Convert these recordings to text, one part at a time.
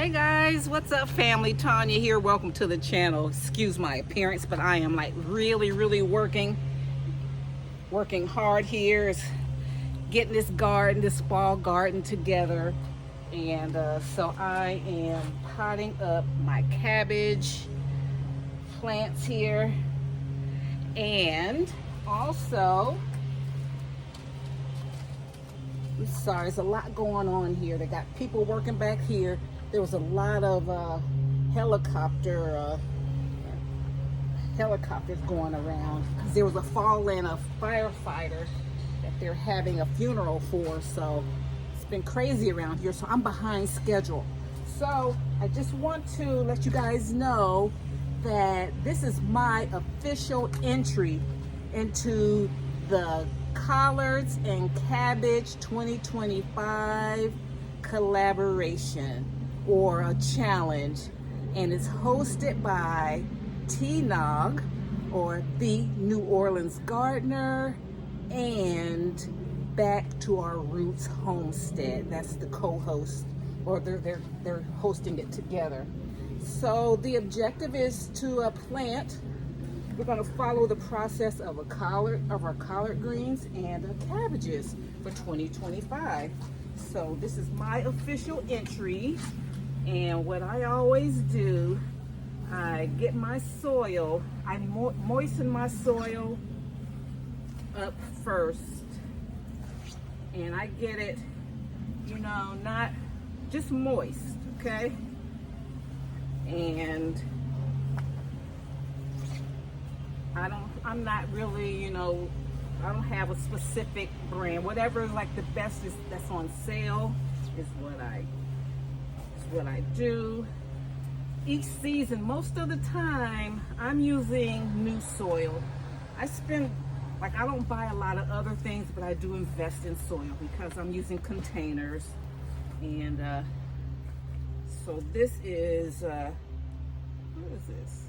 Hey guys, what's up family? Tanya here. Welcome to the channel. Excuse my appearance, but I am like really working hard here. Is getting this garden, this fall garden together. And so I am potting up my cabbage plants here. And also, I'm sorry, there's a lot going on here. They got people working back here. There was a lot of helicopters going around because there was a fallen firefighter that they're having a funeral for. So it's been crazy around here. So I'm behind schedule. So I just want to let you guys know that this is my official entry into the Collards and Cabbage 2025 collaboration or a challenge, and it's hosted by TANYA'S or the New Orleans Gardener and Back to Our Roots Homestead. That's the co-host, or they're hosting it together. So the objective is to plant. We're going to follow the process of our collard greens and cabbages for 2025. So this is my official entry, and what I always do, I get my soil, I moisten my soil up first, and I get it, not just moist, okay? And I'm not really, I don't have a specific brand. Whatever is like the best that's on sale is what I do. Each season, most of the time, I'm using new soil. I don't buy a lot of other things, but I do invest in soil because I'm using containers. And so this is, what is this?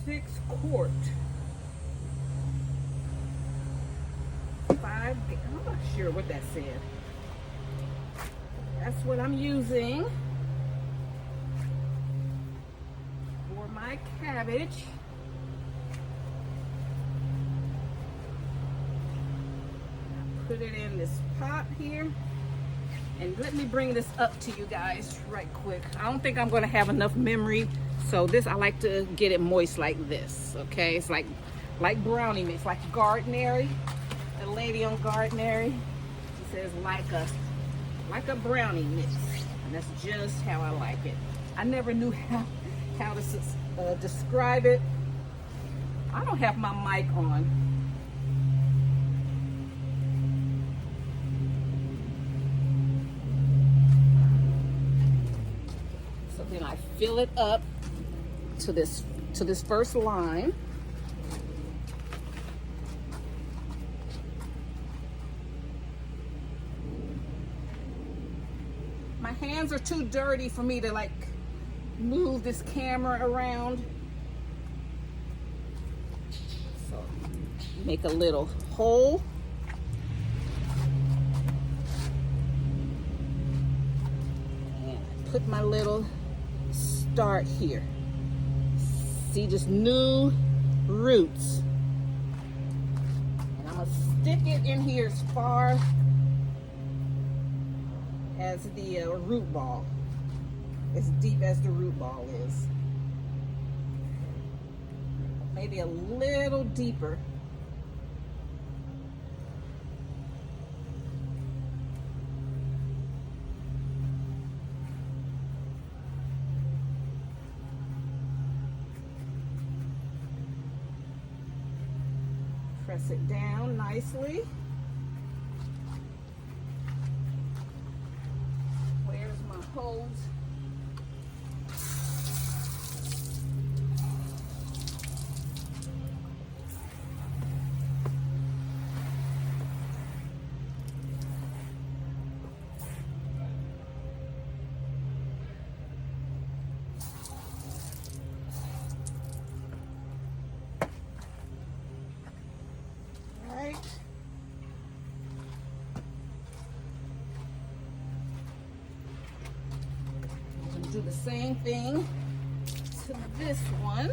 Six-quart. I'm not sure what that said. That's what I'm using for my cabbage. Put it in this pot here. And let me bring this up to you guys right quick. I don't think I'm going to have enough memory. So this, I like to get it moist like this, okay? It's like brownie mix, like Gardenary. The lady on Gardenary, she says like a brownie mix. And that's just how I like it. I never knew how to describe it. I don't have my mic on. So then I fill it up to this first line. My hands are too dirty for me to like move this camera around. So make a little hole. And put my little start here. See, just new roots. And I'm gonna stick it in here as far as the root ball, as deep as the root ball is. Maybe a little deeper. Press it down nicely. Where's my hose? the same thing to this one.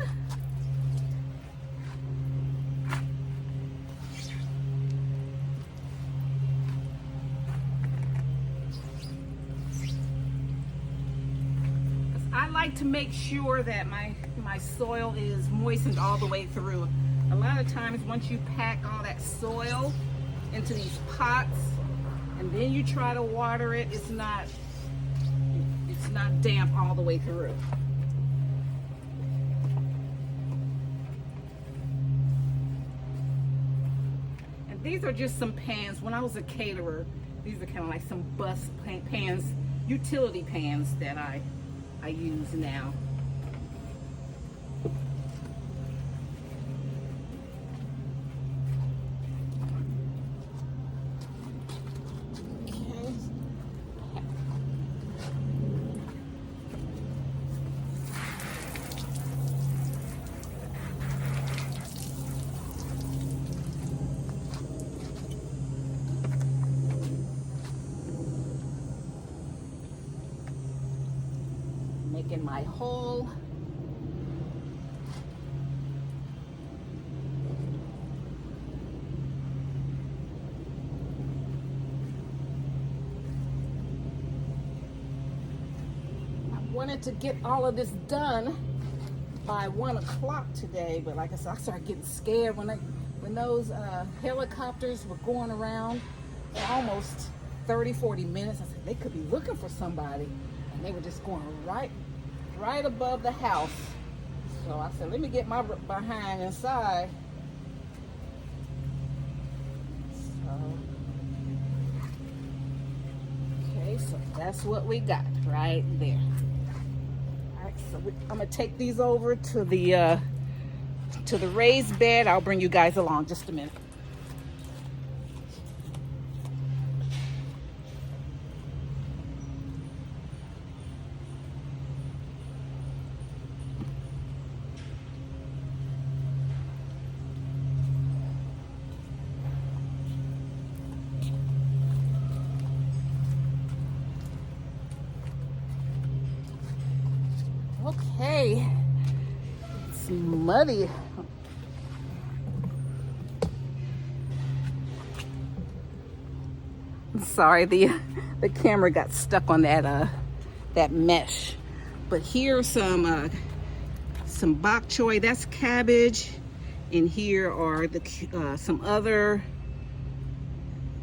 I like to make sure that my soil is moistened all the way through. A lot of times once you pack all that soil into these pots and then you try to water it, it's not damp all the way through. And these are just some pans. When I was a caterer, these are kind of like some bus pans, utility pans that I use now. Making my hole. I wanted to get all of this done by 1 o'clock today, but like I said, I started getting scared when those helicopters were going around for almost 30-40 minutes. I said they could be looking for somebody, and they were just going right above the house. So I said, let me get my behind inside. Okay, so that's what we got right there. All right, so I'm gonna take these over to the raised bed. I'll bring you guys along just a minute. Okay, it's muddy. I'm sorry, the camera got stuck on that mesh. But here's some bok choy. That's cabbage, and here are some other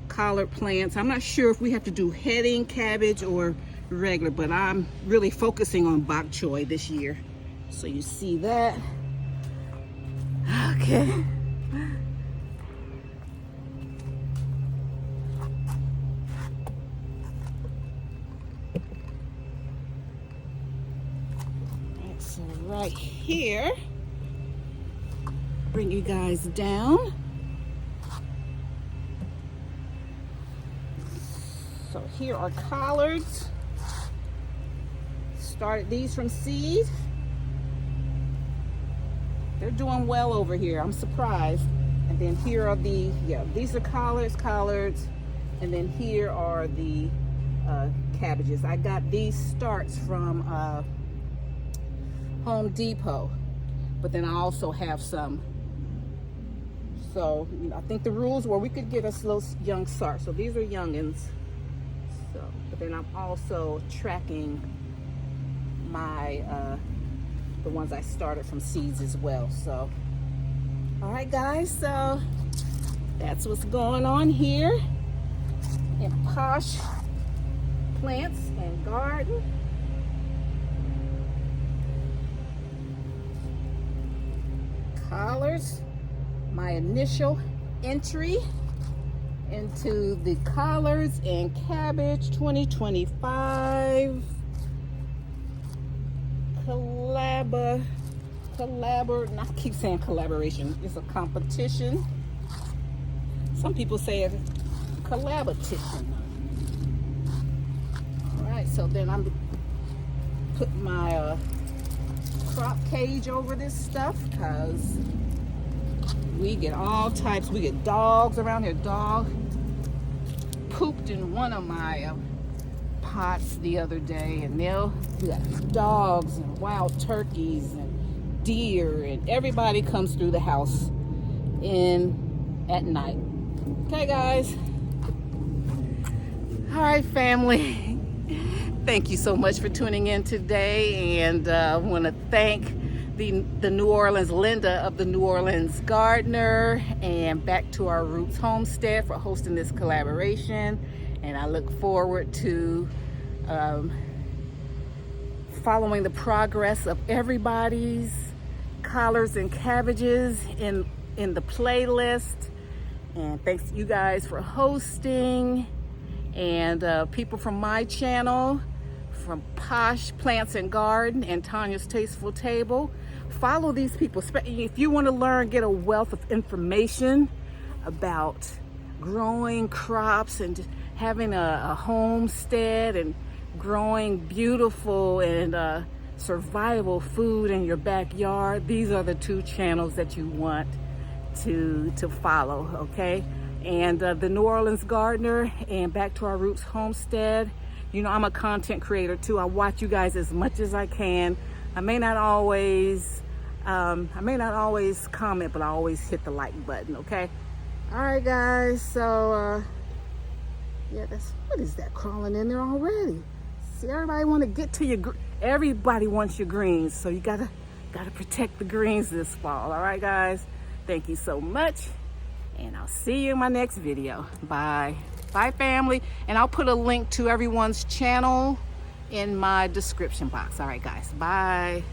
collard plants. I'm not sure if we have to do heading cabbage or regular, but I'm really focusing on bok choy this year. So you see that. Okay. So right here, bring you guys down. So here are collards. Started these from seed. They're doing well over here. I'm surprised. And then here are these are collards, and then here are the cabbages. I got these starts from Home Depot, but then I also have some. So I think the rules were we could get us those young starts. So these are youngins. So, but then I'm also tracking my the ones I started from seeds as well. So all right guys, so that's what's going on here in Posh Plants and Garden. Collards, my initial entry into the Collards and Cabbage 2025 I keep saying collaboration. It's a competition. Some people say it's collaboration. All right, so then I'm putting my crop cage over this stuff because we get all types. We get dogs around here. Dog pooped in one of my pots the other day, and we got dogs and wild turkeys and deer, and everybody comes through the house at night. Okay, guys. All right, family. Thank you so much for tuning in today, and I want to thank the New Orleans Linda of the New Orleans Gardener and Back to Our Roots Homestead for hosting this collaboration. And I look forward to following the progress of everybody's collards and cabbages in the playlist. And thanks to you guys for hosting, and people from my channel, from Posh Plants and Garden and Tanya's Tasteful Table. Follow these people. If you want to learn, get a wealth of information about growing crops and just having a homestead and growing beautiful and survival food in your backyard, these are the two channels that you want to follow, okay? And the New Orleans Gardener and Back to Our Roots Homestead. You know, I'm a content creator too. I watch you guys as much as I can. I may not always comment, but I always hit the like button, okay? All right, guys. So, yeah, what is that crawling in there already? See, everybody want to get to everybody wants your greens, so you gotta protect the greens this fall. All right, guys. Thank you so much, and I'll see you in my next video. Bye. Bye, family. And I'll put a link to everyone's channel in my description box. All right, guys. Bye.